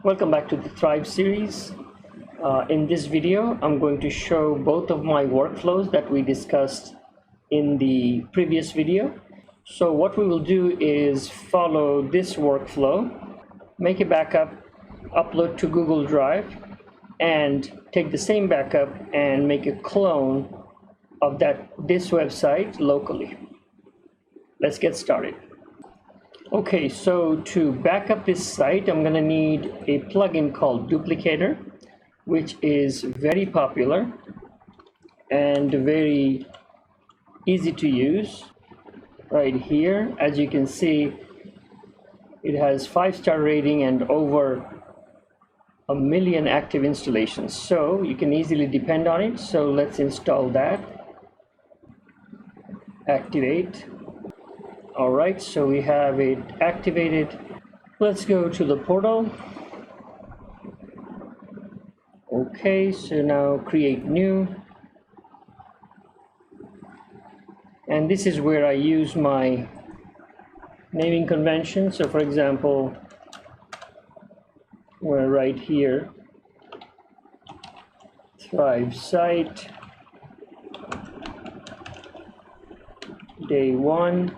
Welcome back to the Thrive series. In this video, I'm going to show both of my workflows that we discussed in the previous video. So what we will do is follow this workflow, make a backup, upload to Google Drive, and take the same backup and make a clone of this website locally. Let's get started. Okay, so to back up this site, I'm going to need a plugin called Duplicator, which is very popular and very easy to use. Right here, as you can see, it has 5-star rating and over 1 million active installations, so you can easily depend on it. So let's install that. Activate. All right, so we have it activated. Let's go to the portal. Okay, so now create new. And this is where I use my naming convention. So for example, we're right here, Thrive site, day 1.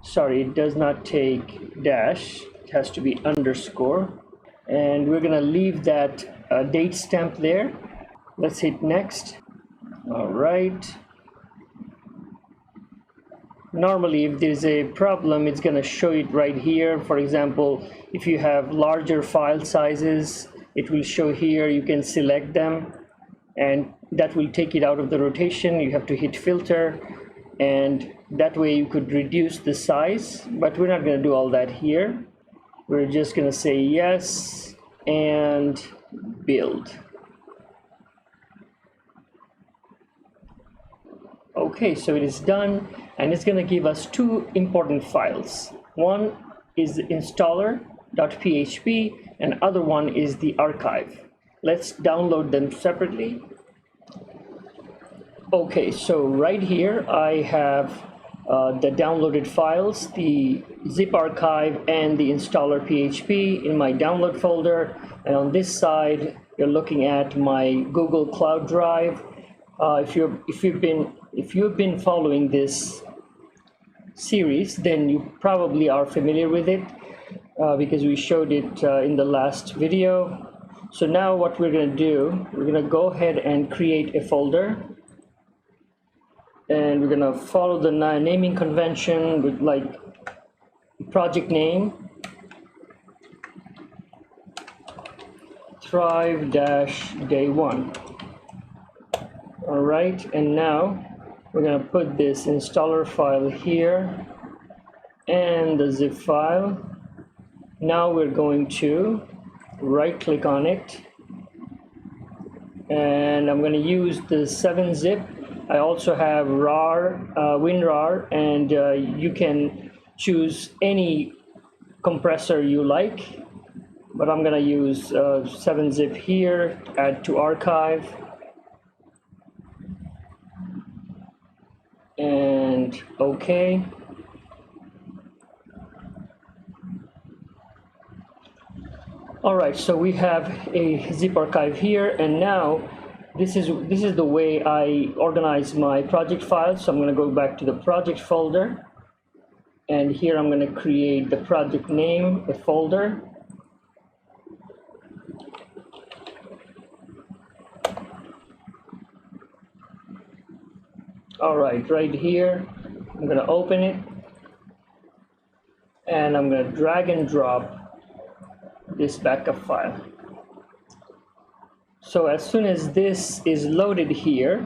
Sorry, it does not take dash, it has to be underscore. And we're gonna leave that date stamp there. Let's hit next. All right. Normally, if there's a problem, it's gonna show it right here. For example, if you have larger file sizes, it will show here. You can select them and that will take it out of the rotation. You have to hit filter, and that way you could reduce the size, but we're not going to do all that here. We're just going to say yes and build. Okay, so it is done, and it's going to give us 2 important files. One is the installer.php and other one is the archive. Let's download them separately. Okay, so right here I have the downloaded files, the zip archive and the installer PHP in my download folder, and on this side you're looking at my Google Cloud Drive. If you've been following this series, then you probably are familiar with it because we showed it in the last video. So now what we're going to do, we're going to go ahead and create a folder. And we're gonna follow the naming convention with like project name, Thrive-Day 1. All right, and now we're gonna put this installer file here and the zip file. Now we're going to right click on it, and I'm gonna use the 7-zip. I also have RAR, WinRAR, and you can choose any compressor you like, but I'm gonna use 7-zip here, add to archive, and okay. All right, so we have a zip archive here, and now this is the way I organize my project files. So I'm going to go back to the project folder, and here I'm going to create the project name, a folder. All right, right here, I'm going to open it, and I'm going to drag and drop this backup file. So as soon as this is loaded here,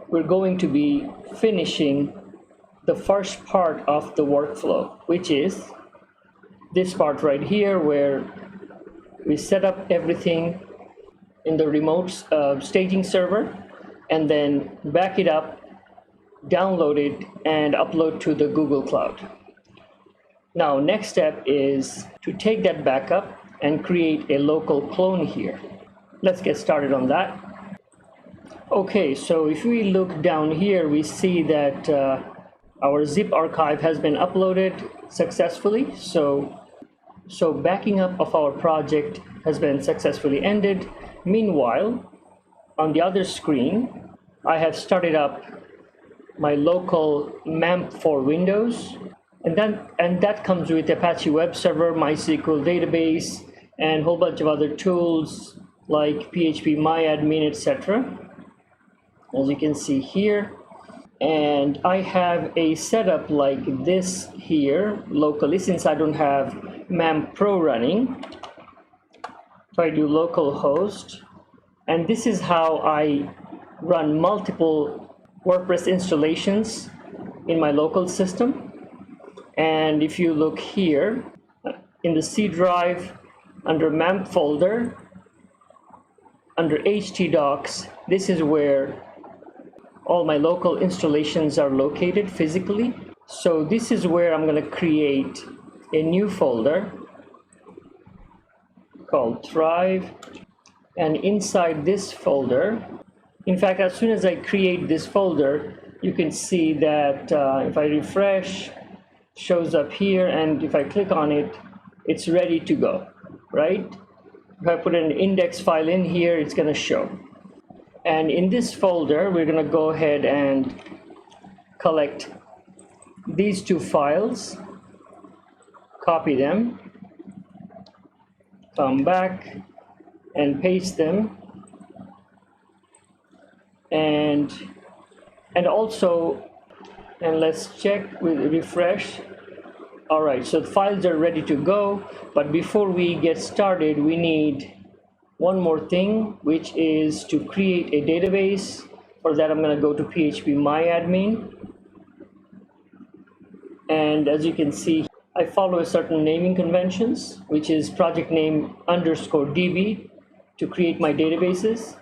we're going to be finishing the first part of the workflow, which is this part right here, where we set up everything in the remote staging server and then back it up, download it, and upload to the Google Cloud. Now, next step is to take that backup and create a local clone here. Let's get started on that. Okay, so if we look down here, we see that our zip archive has been uploaded successfully. So So backing up of our project has been successfully ended. Meanwhile, on the other screen, I have started up my local MAMP for Windows, and that comes with Apache Web Server, MySQL database, and a whole bunch of other tools like PHP MyAdmin, etc. As you can see here. And I have a setup like this here locally, since I don't have MAMP Pro running. So I do localhost, and this is how I run multiple WordPress installations in my local system. And if you look here in the C drive under MAMP folder, under htdocs, this is where all my local installations are located physically. So this is where I'm going to create a new folder called Thrive, and inside this folder, in fact, as soon as I create this folder, you can see that if I refresh, shows up here, and if I click on it, it's ready to go, right? If I put an index file in here, it's going to show. And in this folder, we're going to go ahead and collect these two files, copy them, come back and paste them, and also, and let's check with refresh. All right, so the files are ready to go, but before we get started, we need one more thing, which is to create a database. For that, I'm going to go to PHP MyAdmin. And as you can see, I follow a certain naming conventions, which is project name _db to create my databases.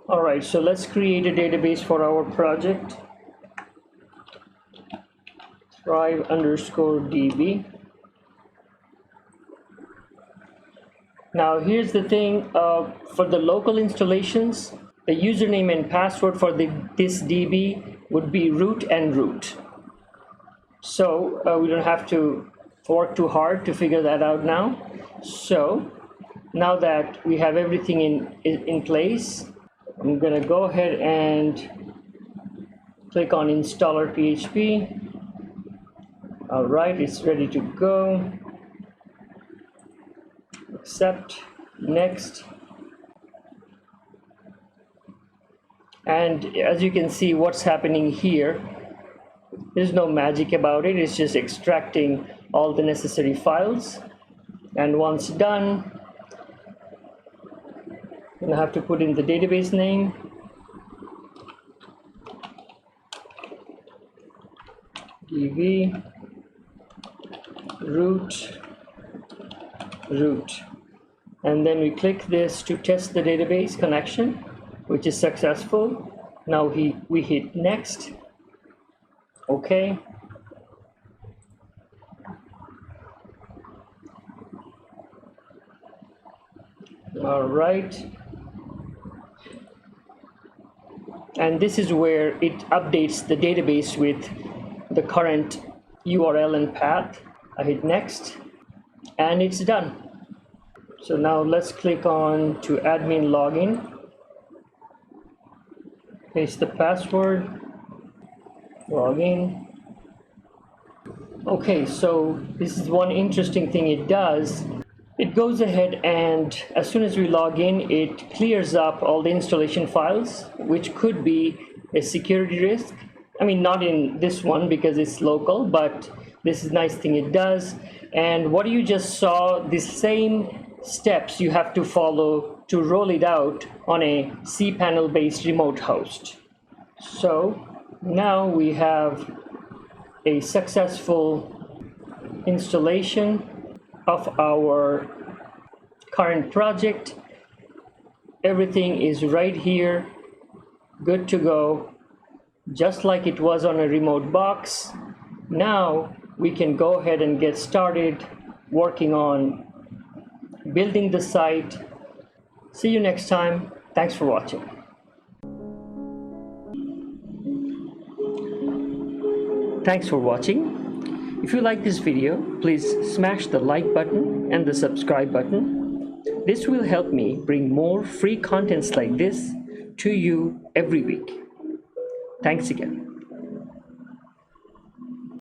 All right, so let's create a database for our project. Thrive _db. Now here's the thing, for the local installations, the username and password for this DB would be root and root. So we don't have to work too hard to figure that out now. So now that we have everything in place, I'm gonna go ahead and click on installer PHP. All right, it's ready to go. Accept, next. And as you can see, what's happening here, there's no magic about it. It's just extracting all the necessary files. And once done, I'm gonna have to put in the database name. db root. And then we click this to test the database connection, which is successful. Now we hit next. Okay. All right. And this is where it updates the database with the current URL and path. I hit next, and it's done. So now let's click on to admin login. Paste the password, login. Okay, so this is one interesting thing it does. It goes ahead and as soon as we log in, it clears up all the installation files, which could be a security risk. I mean, not in this one because it's local, but this is a nice thing it does. And what you just saw, the same steps you have to follow to roll it out on a cPanel based remote host. So now we have a successful installation of our current project. Everything is right here, good to go, just like it was on a remote box. Now we can go ahead and get started working on building the site. See you next time. Thanks for watching. Thanks for watching. If you like this video, please smash the like button and the subscribe button. This will help me bring more free contents like this to you every week. Thanks again.